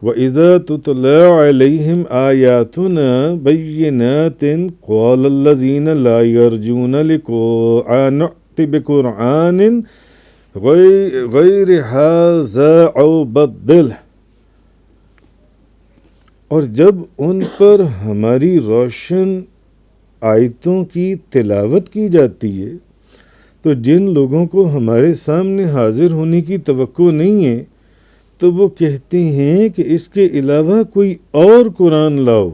وَإِذَا تُتْلَى عَلَيْهِمْ آيَاتُنَا بَيِّنَاتٍ قَالَ الَّذِينَ لَا يَرْجُونَ لِقَاءَنَا نَأْتِ بِقُرْآنٍ غَيْرِ هَٰذَا أَوْ بَدِّلْهُ، اور جب ان پر ہماری روشن آیتوں کی تلاوت کی جاتی ہے تو جن لوگوں کو ہمارے سامنے حاضر ہونے کی توقع نہیں ہے تو وہ کہتے ہیں کہ اس کے علاوہ کوئی اور قرآن لاؤ۔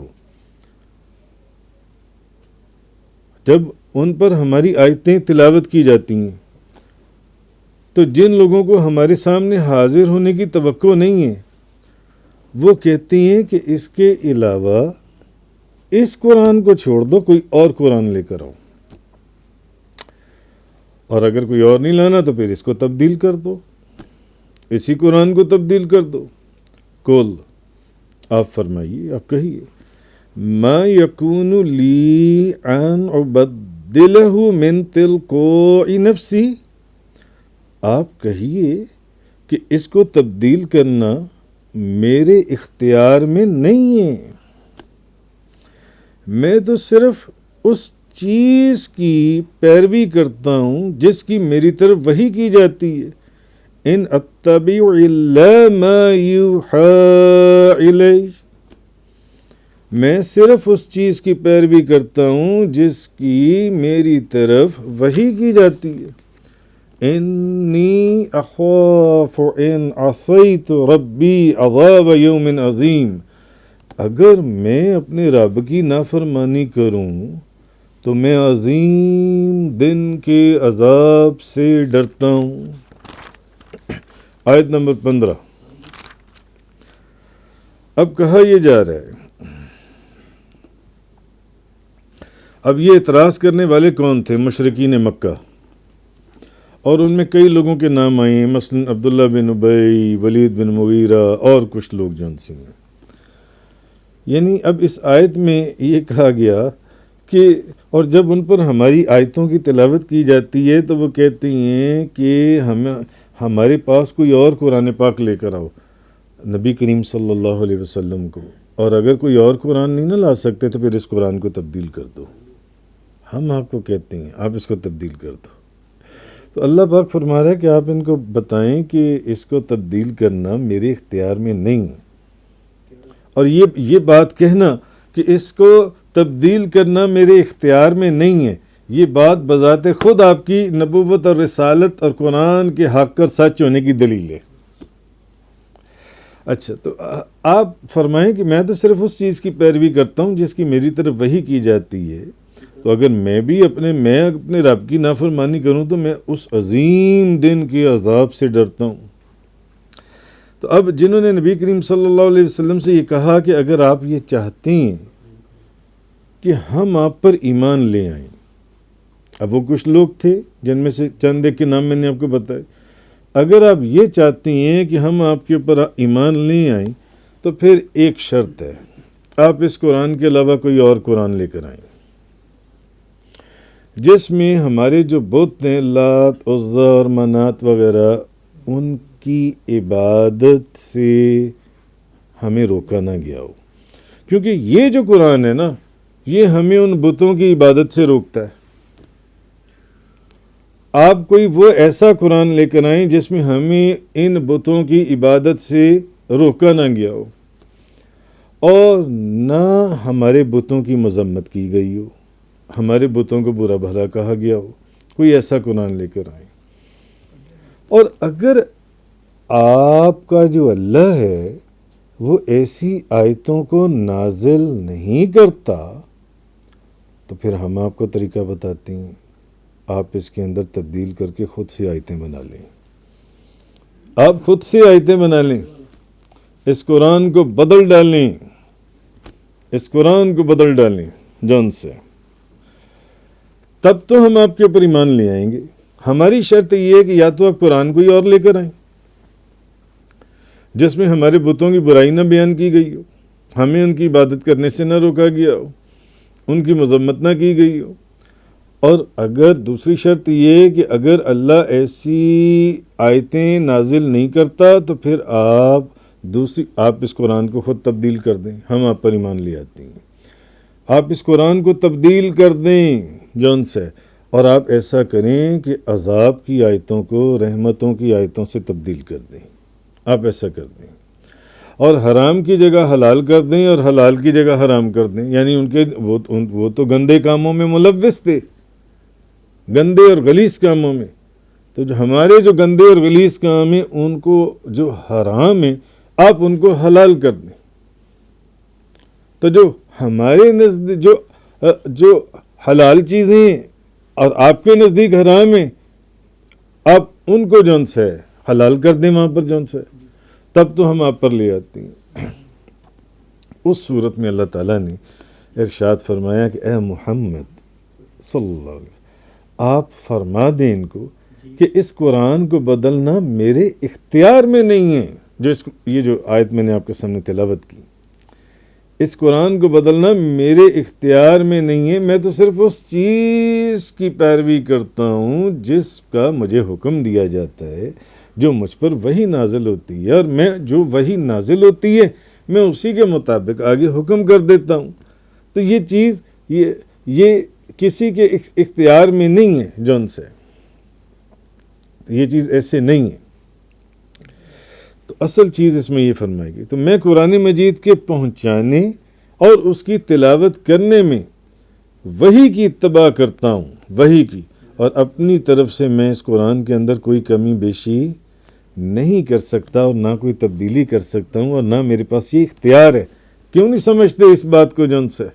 جب ان پر ہماری آیتیں تلاوت کی جاتی ہیں تو جن لوگوں کو ہمارے سامنے حاضر ہونے کی توقع نہیں ہے وہ کہتے ہیں کہ اس کے علاوہ اس قرآن کو چھوڑ دو، کوئی اور قرآن لے کر آؤ، اور اگر کوئی اور نہیں لانا تو پھر اس کو تبدیل کر دو، اسی قرآن کو تبدیل کر دو۔ قل، آپ فرمائیے، آپ کہیے، ما یکون لی ان ابدلہ من تلقاء نفسی، آپ کہیے کہ اس کو تبدیل کرنا میرے اختیار میں نہیں ہے، میں تو صرف اس چیز کی پیروی کرتا ہوں جس کی میری طرف وحی کی جاتی ہے۔ ان اتبع الا ما یوحی الی، میں صرف اس چیز کی پیروی کرتا ہوں جس کی میری طرف وحی کی جاتی ہے۔ انی اخاف ان عصیت ربی عذاب یوم عظیم، اگر میں اپنے رب کی نافرمانی کروں تو میں عظیم دن کے عذاب سے ڈرتا ہوں۔ آیت نمبر 15۔ اب کہا یہ جا رہا ہے، اب یہ اعتراض کرنے والے کون تھے؟ مشرکین مکہ، اور ان میں کئی لوگوں کے نام آئے ہیں، مثلا عبداللہ بن ابی، ولید بن مغیرہ اور کچھ لوگ جن سے ہیں۔ یعنی اب اس آیت میں یہ کہا گیا کہ اور جب ان پر ہماری آیتوں کی تلاوت کی جاتی ہے تو وہ کہتے ہیں کہ ہمارے پاس کوئی اور قرآن پاک لے کر آؤ نبی کریم صلی اللہ علیہ وسلم کو، اور اگر کوئی اور قرآن نہیں نہ لا سکتے تو پھر اس قرآن کو تبدیل کر دو۔ ہم آپ کو کہتے ہیں آپ اس کو تبدیل کر دو، تو اللہ پاک فرما رہا ہے کہ آپ ان کو بتائیں کہ اس کو تبدیل کرنا میرے اختیار میں نہیں ہے، اور یہ بات کہنا کہ اس کو تبدیل کرنا میرے اختیار میں نہیں ہے، یہ بات بذات خود آپ کی نبوت اور رسالت اور قرآن کے حق اور سچ ہونے کی دلیل ہے۔ اچھا، تو آپ فرمائیں کہ میں تو صرف اس چیز کی پیروی کرتا ہوں جس کی میری طرف وحی کی جاتی ہے، تو اگر میں اپنے رب کی نافرمانی کروں تو میں اس عظیم دن کے عذاب سے ڈرتا ہوں۔ تو اب جنہوں نے نبی کریم صلی اللہ علیہ وسلم سے یہ کہا کہ اگر آپ یہ چاہتے ہیں کہ ہم آپ پر ایمان لے آئیں، اب وہ کچھ لوگ تھے جن میں سے چند ایک کے نام میں نے آپ کو بتائے، اگر آپ یہ چاہتے ہیں کہ ہم آپ کے اوپر ایمان لے آئیں تو پھر ایک شرط ہے، آپ اس قرآن کے علاوہ کوئی اور قرآن لے کر آئیں جس میں ہمارے جو بت ہیں، لات، عزا اور منات وغیرہ، ان کی عبادت سے ہمیں روکا نہ گیا ہو، کیونکہ یہ جو قرآن ہے نا یہ ہمیں ان بتوں کی عبادت سے روکتا ہے۔ آپ کوئی وہ ایسا قرآن لے کر آئیں جس میں ہمیں ان بتوں کی عبادت سے روکا نہ گیا ہو اور نہ ہمارے بتوں کی مذمت کی گئی ہو، ہمارے بتوں کو برا بھلا کہا گیا ہو، کوئی ایسا قرآن لے کر آئیں۔ اور اگر آپ کا جو اللہ ہے وہ ایسی آیتوں کو نازل نہیں کرتا تو پھر ہم آپ کو طریقہ بتاتے ہیں، آپ اس کے اندر تبدیل کر کے خود سے آیتیں بنا لیں، آپ خود سے آیتیں بنا لیں، اس قرآن کو بدل ڈالیں، اس قرآن کو بدل ڈالیں جان سے، تب تو ہم آپ کے اوپر ایمان لے آئیں گے۔ ہماری شرط یہ ہے کہ یا تو آپ قرآن کوئی اور لے کر آئیں جس میں ہمارے بتوں کی برائی نہ بیان کی گئی ہو، ہمیں ان کی عبادت کرنے سے نہ روکا گیا ہو، ان کی مذمت نہ کی گئی ہو، اور اگر دوسری شرط یہ ہے کہ اگر اللہ ایسی آیتیں نازل نہیں کرتا تو پھر آپ دوسری، آپ اس قرآن کو خود تبدیل کر دیں، ہم آپ پر ایمان لے آتے ہیں. آپ اس قرآن کو تبدیل کر دیں جون سے، اور آپ ایسا کریں کہ عذاب کی آیتوں کو رحمتوں کی آیتوں سے تبدیل کر دیں. آپ ایسا کر دیں، اور حرام کی جگہ حلال کر دیں اور حلال کی جگہ حرام کر دیں. یعنی ان کے وہ تو گندے کاموں میں ملوث تھے، گندے اور غلیظ کاموں میں. تو جو ہمارے جو گندے اور غلیظ کام ہیں ان کو، جو حرام ہیں، آپ ان کو حلال کر دیں. تو جو ہمارے نزدیک جو حلال چیزیں ہیں اور آپ کے نزدیک حرام ہیں، آپ ان کو جون سے حلال کر دیں وہاں پر جون سے، تب تو ہم آپ پر لے آتے ہیں. اس صورت میں اللہ تعالیٰ نے ارشاد فرمایا کہ اے محمد صلی اللہ علیہ وسلم، آپ فرما دیں ان کو کہ اس قرآن کو بدلنا میرے اختیار میں نہیں ہے. یہ جو آیت میں نے آپ کے سامنے تلاوت کی، اس قرآن کو بدلنا میرے اختیار میں نہیں ہے. میں تو صرف اس چیز کی پیروی کرتا ہوں جس کا مجھے حکم دیا جاتا ہے، جو مجھ پر وحی نازل ہوتی ہے، اور میں جو وحی نازل ہوتی ہے میں اسی کے مطابق آگے حکم کر دیتا ہوں. تو یہ چیز یہ کسی کے اختیار میں نہیں ہے جون سے، یہ چیز ایسے نہیں ہے. تو اصل چیز اس میں یہ فرمائے گی. تو میں قرآن مجید کے پہنچانے اور اس کی تلاوت کرنے میں وحی کی اتباع کرتا ہوں، وحی کی، اور اپنی طرف سے میں اس قرآن کے اندر کوئی کمی بیشی نہیں کر سکتا اور نہ کوئی تبدیلی کر سکتا ہوں، اور نہ میرے پاس یہ اختیار ہے. کیوں نہیں سمجھتے اس بات کو جون سے؟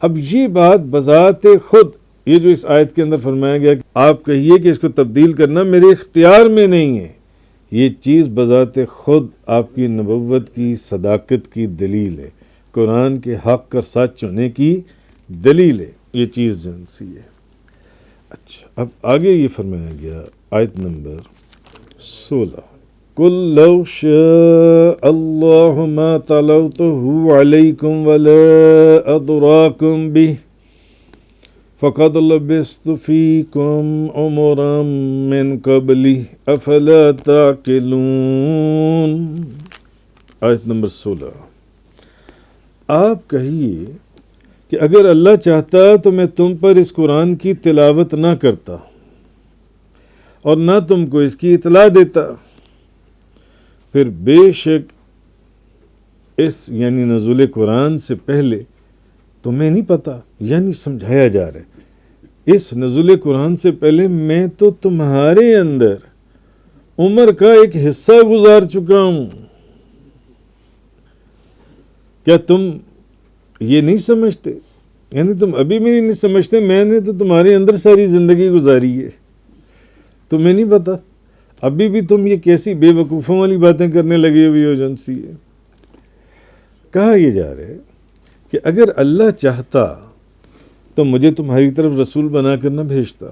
اب یہ بات بذات خود، یہ جو اس آیت کے اندر فرمایا گیا کہ آپ کہیے کہ اس کو تبدیل کرنا میرے اختیار میں نہیں ہے، یہ چیز بذات خود آپ کی نبوت کی صداقت کی دلیل ہے، قرآن کے حق اور سچ ہونے کی دلیل ہے یہ چیز جون سی ہے. اچھا، اب آگے یہ فرمایا گیا آیت نمبر 16، قُلْ لَوْ شَاءَ اللَّهُ مَا تَلَوْتُهُ عَلَيْكُمْ وَلَا أَدْرَاكُمْ بِهِ فَقَدْ لَبِثْتُ فِيكُمْ عُمُرًا مِّن قَبْلِهِ أَفَلَا تَعْقِلُونَ. آیت نمبر 16. آپ کہیے کہ اگر اللہ چاہتا تو میں تم پر اس قرآن کی تلاوت نہ کرتا اور نہ تم کو اس کی اطلاع دیتا. پھر بے شک اس یعنی نزول قرآن سے پہلے تمہیں نہیں پتا، یعنی سمجھایا جا رہا ہے اس نزول قرآن سے پہلے میں تو تمہارے اندر عمر کا ایک حصہ گزار چکا ہوں. کیا تم یہ نہیں سمجھتے؟ یعنی تم ابھی بھی نہیں سمجھتے میں نے تو تمہارے اندر ساری زندگی گزاری ہے، تمہیں نہیں پتا؟ ابھی بھی تم یہ کیسی بے وقوفوں والی باتیں کرنے لگے ہوئی ہو جن سی ہے. کہا یہ جا رہا ہے کہ اگر اللہ چاہتا تو مجھے تمہاری طرف رسول بنا کر نہ بھیجتا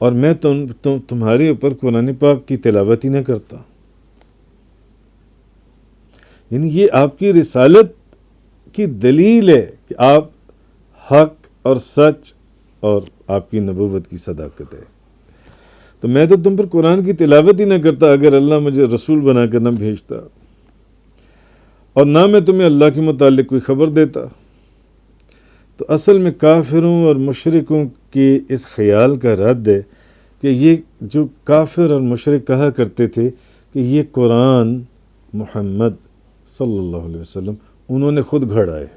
اور میں تمہارے اوپر قرآن پاک کی تلاوت ہی نہ کرتا. یعنی یہ آپ کی رسالت کی دلیل ہے کہ آپ حق اور سچ اور آپ کی نبوت کی صداقت ہے. تو میں تو تم پر قرآن کی تلاوت ہی نہ کرتا اگر اللہ مجھے رسول بنا کر نہ بھیجتا، اور نہ میں تمہیں اللہ کے متعلق کوئی خبر دیتا. تو اصل میں کافروں اور مشرکوں کے اس خیال کا رد ہے کہ یہ جو کافر اور مشرک کہا کرتے تھے کہ یہ قرآن محمد صلی اللہ علیہ وسلم انہوں نے خود گھڑا ہے،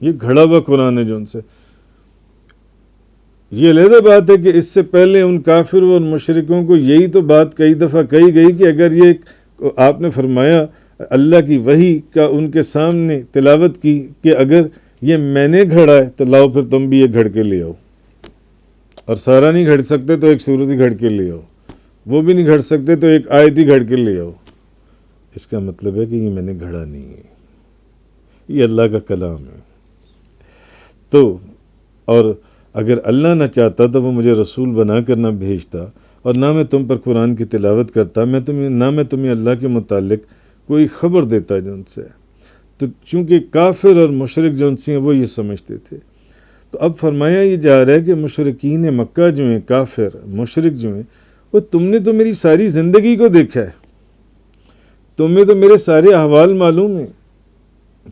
یہ گھڑا ہوا قرآن ہے جو ان سے. یہ علیحدہ بات ہے کہ اس سے پہلے ان کافروں اور مشرکوں کو یہی تو بات کئی دفعہ کہی گئی کہ اگر یہ آپ نے فرمایا اللہ کی وحی کا ان کے سامنے تلاوت کی کہ اگر یہ میں نے گھڑا ہے تو لاؤ پھر تم بھی یہ گھڑ کے لے آؤ، اور سارا نہیں گھڑ سکتے تو ایک سورت ہی گھڑ کے لے آؤ، وہ بھی نہیں گھڑ سکتے تو ایک آیت ہی گھڑ کے لے آؤ. اس کا مطلب ہے کہ یہ میں نے گھڑا نہیں ہے، یہ اللہ کا کلام ہے. تو اور اگر اللہ نہ چاہتا تو وہ مجھے رسول بنا کر نہ بھیجتا اور نہ میں تم پر قرآن کی تلاوت کرتا، نہ میں تمہیں اللہ کے متعلق کوئی خبر دیتا جو ان سے. تو چونکہ کافر اور مشرک جو ان سے ہیں وہ یہ سمجھتے تھے. تو اب فرمایا یہ جا رہا ہے کہ مشرکین مکہ جو ہیں، کافر مشرک جو ہیں، وہ تم نے تو میری ساری زندگی کو دیکھا ہے، تمہیں تو میرے سارے احوال معلوم ہیں،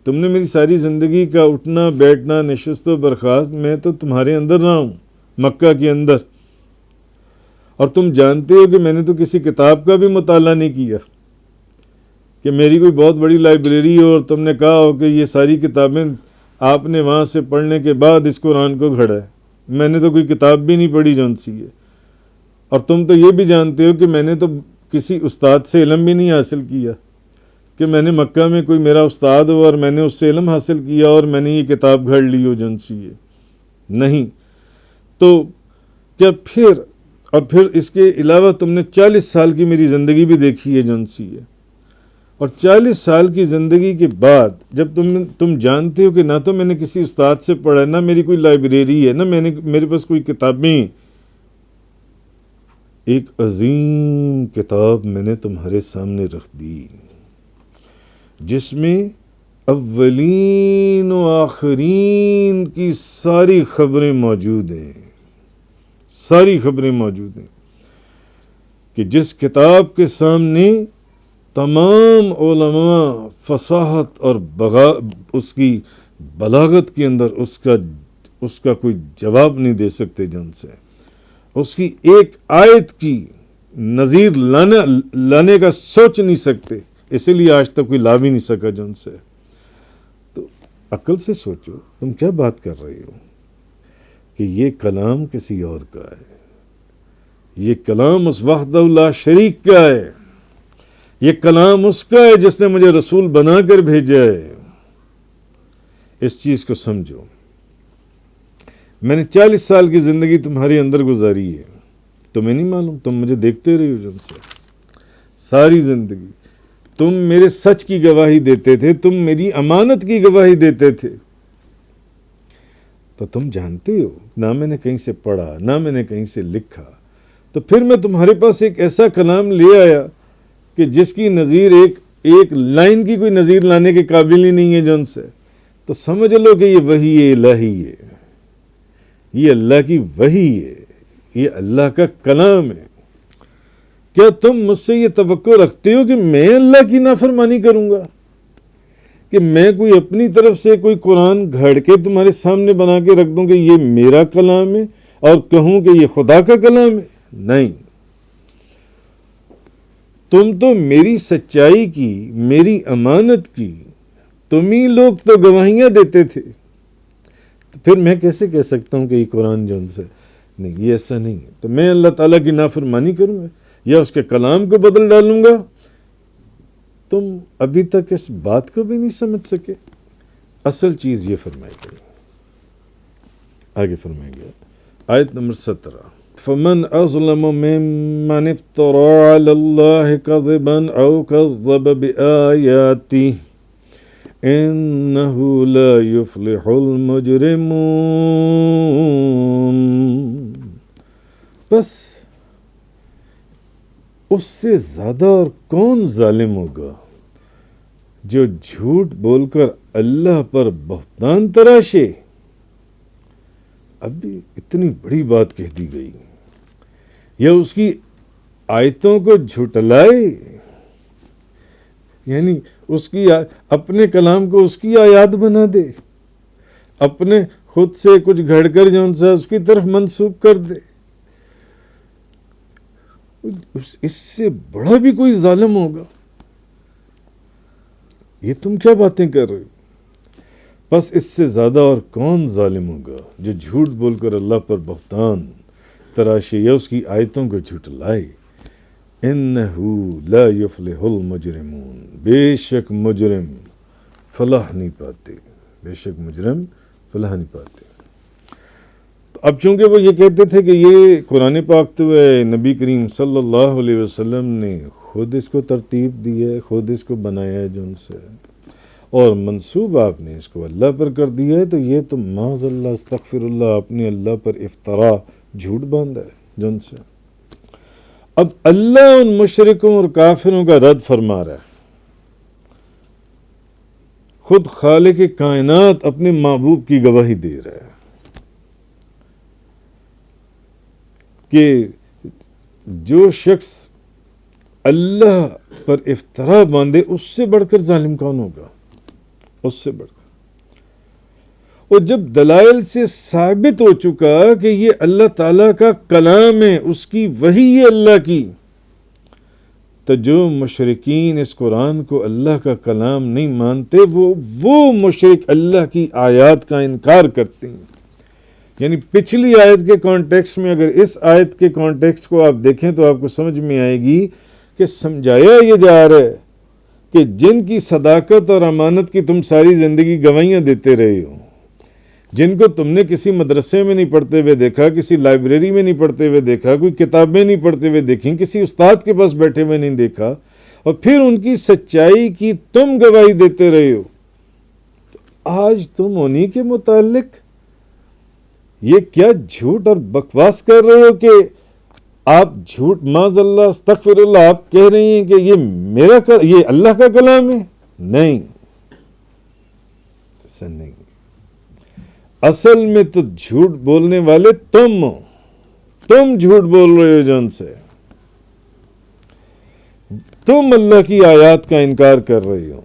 تم نے میری ساری زندگی کا اٹھنا بیٹھنا نشست و برخاست، میں تو تمہارے اندر رہا ہوں، مکہ کے اندر، اور تم جانتے ہو کہ میں نے تو کسی کتاب کا بھی مطالعہ نہیں کیا کہ میری کوئی بہت بڑی لائبریری ہو اور تم نے کہا ہو کہ یہ ساری کتابیں آپ نے وہاں سے پڑھنے کے بعد اس قرآن کو گھڑا ہے۔ میں نے تو کوئی کتاب بھی نہیں پڑھی جون سی ہے، اور تم تو یہ بھی جانتے ہو کہ میں نے تو کسی استاد سے علم بھی نہیں حاصل کیا کہ میں نے مکہ میں کوئی میرا استاد ہو اور میں نے اس سے علم حاصل کیا اور میں نے یہ کتاب گھڑ لی ہو جون سی ہے، نہیں۔ تو کیا پھر اس کے علاوہ تم نے 40 سال کی میری زندگی بھی دیکھی ہے جون سی ہے، اور 40 سال کی زندگی کے بعد جب تم جانتے ہو کہ نہ تو میں نے کسی استاد سے پڑھا، نہ میری کوئی لائبریری ہے، نہ میرے پاس کوئی کتابیں، ایک عظیم کتاب میں نے تمہارے سامنے رکھ دی جس میں اولین و آخرین کی ساری خبریں موجود ہیں، ساری خبریں موجود ہیں، کہ جس کتاب کے سامنے تمام علماء فصاحت اور اس کی بلاغت کے اندر اس کا کوئی جواب نہیں دے سکتے جن سے، اس کی ایک آیت کی نظیر لانے کا سوچ نہیں سکتے، اسی لیے آج تک کوئی لا بھی نہیں سکا جن سے۔ تو عقل سے سوچو، تم کیا بات کر رہے ہو کہ یہ کلام کسی اور کا ہے، یہ کلام اس وحدہ لا شریک کا ہے، یہ کلام اس کا ہے جس نے مجھے رسول بنا کر بھیجا ہے۔ اس چیز کو سمجھو۔ میں نے 40 سال کی زندگی تمہارے اندر گزاری ہے، تمہیں نہیں معلوم، تم مجھے دیکھتے رہے ہو جن سے ساری زندگی، تم میرے سچ کی گواہی دیتے تھے، تم میری امانت کی گواہی دیتے تھے، تو تم جانتے ہو، نہ میں نے کہیں سے پڑھا نہ میں نے کہیں سے لکھا، تو پھر میں تمہارے پاس ایک ایسا کلام لے آیا کہ جس کی نظیر ایک لائن کی کوئی نظیر لانے کے قابل ہی نہیں ہے جن سے، تو سمجھ لو کہ یہ وحی الہی ہے، یہ اللہ کی وحی ہے، یہ اللہ کا کلام ہے۔ کیا تم مجھ سے یہ توقع رکھتے ہو کہ میں اللہ کی نافرمانی کروں گا، کہ میں کوئی اپنی طرف سے کوئی قرآن گھڑ کے تمہارے سامنے بنا کے رکھ دوں کہ یہ میرا کلام ہے اور کہوں کہ یہ خدا کا کلام ہے؟ نہیں، تم تو میری سچائی کی، میری امانت کی تم ہی لوگ تو گواہیاں دیتے تھے، تو پھر میں کیسے کہہ سکتا ہوں کہ یہ قرآن جو ان سے نہیں، یہ ایسا نہیں ہے؟ تو میں اللہ تعالیٰ کی نافرمانی کروں گا یا اس کے کلام کو بدل ڈالوں گا؟ تم ابھی تک اس بات کو بھی نہیں سمجھ سکے۔ اصل چیز یہ فرمائی گئی، آگے فرمایا گیا آیت نمبر 17، فمن اظلم ممن افترى على الله كذبا او كذب بآياته انه لا يفلح المجرمون۔ بس اس سے زیادہ اور کون ظالم ہوگا جو جھوٹ بول کر اللہ پر بہتان تراشے۔ اب بھی اتنی بڑی بات کہہ دی گئی، یا اس کی آیتوں کو جھٹلائے، یعنی اس کی اپنے کلام کو اس کی آیات بنا دے، اپنے خود سے کچھ گھڑ کر جو سا اس کی طرف منسوب کر دے۔ اس سے بڑا بھی کوئی ظالم ہوگا؟ یہ تم کیا باتیں کر رہے ہو؟ بس اس سے زیادہ اور کون ظالم ہوگا جو جھوٹ بول کر اللہ پر بہتان تراشے یا اس کی آیتوں کو جھٹلائے۔ انہو لا یفلح المجرمون، بے شک مجرم فلاح نہیں پاتے، بے شک مجرم فلاح نہیں پاتے۔ اب چونکہ وہ یہ کہتے تھے کہ یہ قرآن پاک تو ہے، نبی کریم صلی اللہ علیہ وسلم نے خود اس کو ترتیب دی ہے، خود اس کو بنایا ہے جن سے، اور منسوب آپ نے اس کو اللہ پر کر دیا ہے، تو یہ تو معاذ اللہ استغفر اللہ، آپ نے اللہ پر افترا، جھوٹ باندھا ہے جن سے۔ اب اللہ ان مشرکوں اور کافروں کا رد فرما رہا ہے، خود خالق کائنات اپنے محبوب کی گواہی دے رہا ہے کہ جو شخص اللہ پر افترا باندھے، اس سے بڑھ کر ظالم کون ہوگا؟ اس سے بڑھ کر. اور جب دلائل سے ثابت ہو چکا کہ یہ اللہ تعالیٰ کا کلام ہے، اس کی وحی ہے اللہ کی، تو جو مشرکین اس قرآن کو اللہ کا کلام نہیں مانتے، وہ مشرک اللہ کی آیات کا انکار کرتے ہیں. یعنی پچھلی آیت کے کانٹیکسٹ میں اگر اس آیت کے کانٹیکسٹ کو آپ دیکھیں تو آپ کو سمجھ میں آئے گی کہ سمجھایا یہ جا رہا ہے کہ جن کی صداقت اور امانت کی تم ساری زندگی گواہیاں دیتے رہے ہو، جن کو تم نے کسی مدرسے میں نہیں پڑھتے ہوئے دیکھا، کسی لائبریری میں نہیں پڑھتے ہوئے دیکھا، کوئی کتابیں نہیں پڑھتے ہوئے دیکھیں، کسی استاد کے پاس بیٹھے ہوئے نہیں دیکھا، اور پھر ان کی سچائی کی تم گواہی دیتے رہے ہو، تو آج تم انہی کے متعلق یہ کیا جھوٹ اور بکواس کر رہے ہو کہ آپ جھوٹ، معاذ اللہ استغفر اللہ، آپ کہہ رہی ہیں کہ یہ اللہ کا کلام ہے؟ نہیں، ایسا نہیں. اصل میں تو جھوٹ بولنے والے تم جھوٹ بول رہے ہو جان سے. تم اللہ کی آیات کا انکار کر رہے ہو.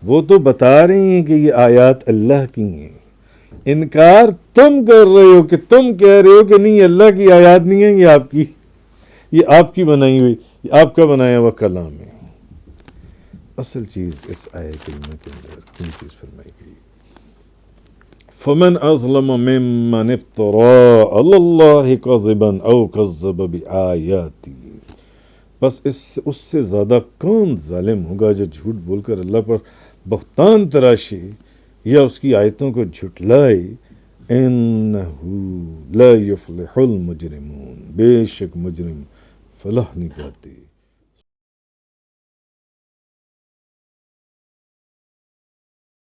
وہ تو بتا رہی ہیں کہ یہ آیات اللہ کی ہیں، انکار تم کر رہے ہو کہ تم کہہ رہے ہو کہ نہیں، اللہ کی آیات نہیں ہیں، یہ آپ کی بنائی ہوئی، یہ آپ کا بنایا ہوا کلام ہے. اصل چیز اس آیت کریمہ کے اندر کن چیز فرمائی گئی؟ فمن اظلم ممن افترى على الله كذبا او كذب بآياته. بس اس سے زیادہ کون ظالم ہوگا جو جھوٹ بول کر اللہ پر بہتان تراشے یا اس کی آیتوں کو جھٹلائے. انه لا يفلح المجرمون. بے شک مجرم فلاح نہیں پاتے.